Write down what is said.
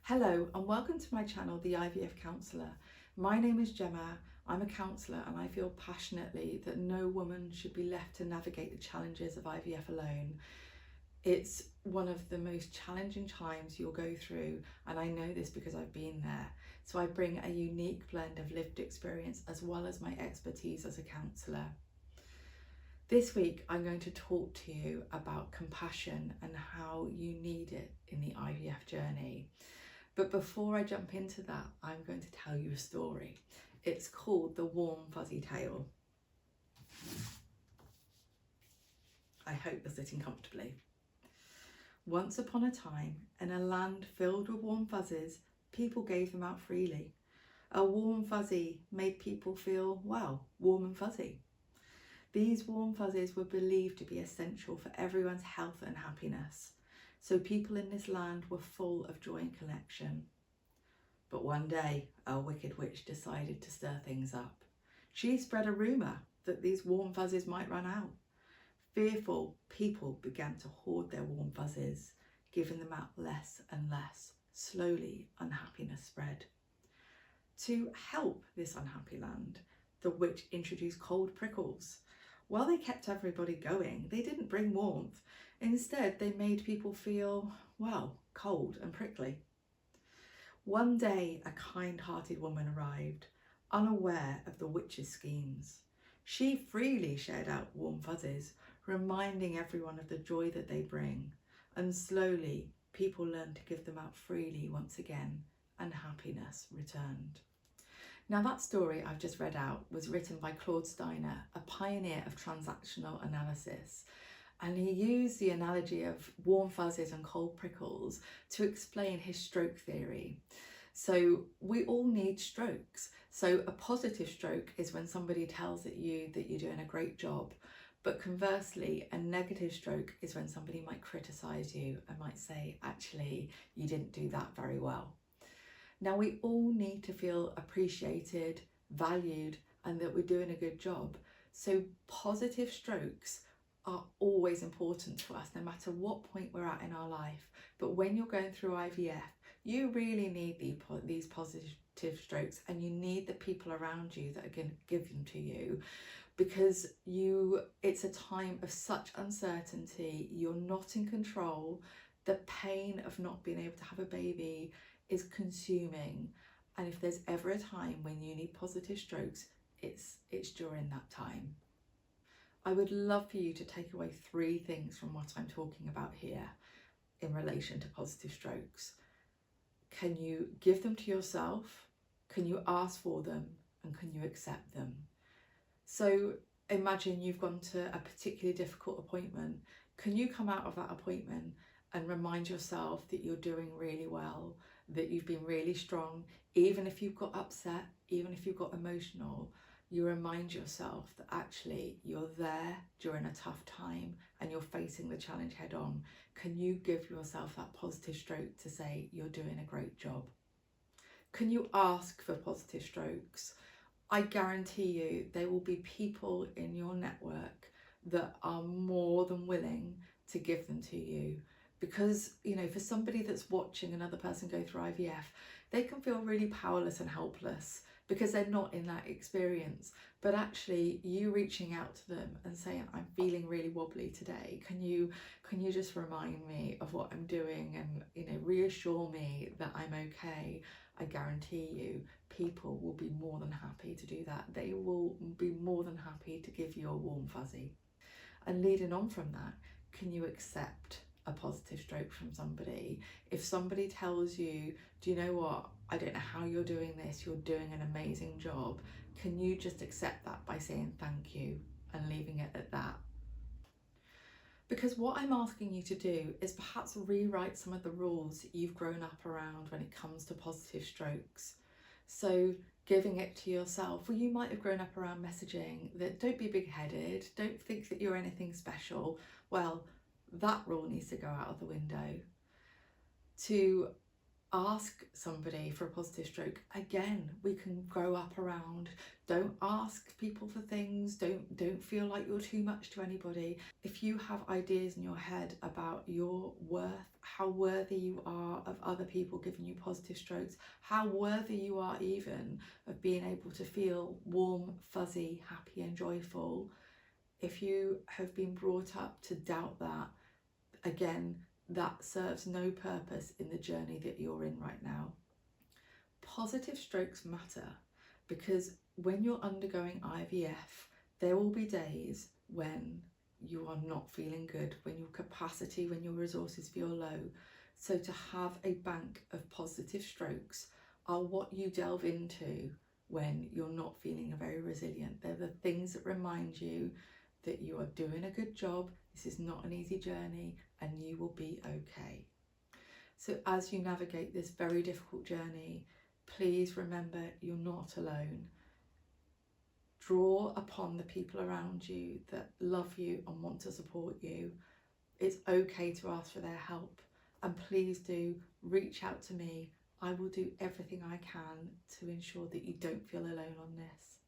Hello and welcome to my channel, The IVF Counsellor. My name is Gemma, I'm a counsellor and I feel passionately that no woman should be left to navigate the challenges of IVF alone. It's one of the most challenging times you'll go through, and I know this because I've been there. So I bring a unique blend of lived experience as well as my expertise as a counsellor. This week I'm going to talk to you about compassion and how you need it in the IVF journey. But before I jump into that, I'm going to tell you a story. It's called The Warm Fuzzy Tale. I hope you're sitting comfortably. Once upon a time, in a land filled with warm fuzzies, people gave them out freely. A warm fuzzy made people feel, well, warm and fuzzy. These warm fuzzies were believed to be essential for everyone's health and happiness. So people in this land were full of joy and connection. But one day, a wicked witch decided to stir things up. She spread a rumour that these warm fuzzies might run out. Fearful, people began to hoard their warm fuzzies, giving them out less and less. Slowly, unhappiness spread. To help this unhappy land, the witch introduced cold prickles. While they kept everybody going, they didn't bring warmth. Instead, they made people feel, well, cold and prickly. One day, a kind-hearted woman arrived, unaware of the witch's schemes. She freely shared out warm fuzzies, reminding everyone of the joy that they bring. And slowly, people learned to give them out freely once again, and happiness returned. Now, that story I've just read out was written by Claude Steiner, a pioneer of transactional analysis. And he used the analogy of warm fuzzies and cold prickles to explain his stroke theory. So we all need strokes. So a positive stroke is when somebody tells you that you're doing a great job. But conversely, a negative stroke is when somebody might criticise you and might say, actually, you didn't do that very well. Now, we all need to feel appreciated, valued, and that we're doing a good job. So positive strokes are always important to us, no matter what point we're at in our life. But when you're going through IVF, you really need these positive strokes, and you need the people around you that are going to give them to you, because it's a time of such uncertainty. You're not in control. The pain of not being able to have a baby is consuming. And if there's ever a time when you need positive strokes, it's during that time. I would love for you to take away 3 things from what I'm talking about here in relation to positive strokes. Can you give them to yourself? Can you ask for them? And can you accept them? So imagine you've gone to a particularly difficult appointment. Can you come out of that appointment and remind yourself that you're doing really well, that you've been really strong, even if you've got upset, even if you've got emotional? You remind yourself that actually you're there during a tough time and you're facing the challenge head on. Can you give yourself that positive stroke to say you're doing a great job? Can you ask for positive strokes? I guarantee you there will be people in your network that are more than willing to give them to you. Because, you know, for somebody that's watching another person go through IVF, they can feel really powerless and helpless because they're not in that experience. But actually, you reaching out to them and saying, I'm feeling really wobbly today. Can you just remind me of what I'm doing and, you know, reassure me that I'm okay? I guarantee you, people will be more than happy to do that. They will be more than happy to give you a warm fuzzy. And leading on from that, can you accept a positive stroke from somebody? If somebody tells you, do you know what, I don't know how you're doing this, you're doing an amazing job, can you just accept that by saying thank you and leaving it at that? Because what I'm asking you to do is perhaps rewrite some of the rules you've grown up around when it comes to positive strokes. So giving it to yourself, well, you might have grown up around messaging that don't be big-headed, don't think that you're anything special. Well, that rule needs to go out of the window. To Ask somebody for a positive stroke. Again, we can grow up around. Don't ask people for things. Don't feel like you're too much to anybody. If you have ideas in your head about your worth, how worthy you are of other people giving you positive strokes, how worthy you are even of being able to feel warm, fuzzy, happy and joyful, if you have been brought up to doubt that, again, that serves no purpose in the journey that you're in right now. Positive strokes matter because when you're undergoing IVF, there will be days when you are not feeling good, when your capacity, when your resources feel low. So to have a bank of positive strokes are what you delve into when you're not feeling very resilient. They're the things that remind you that you are doing a good job. This is not an easy journey and you will be okay. So as you navigate this very difficult journey, please remember you're not alone. Draw upon the people around you that love you and want to support you. It's okay to ask for their help, and please do reach out to me. I will do everything I can to ensure that you don't feel alone on this.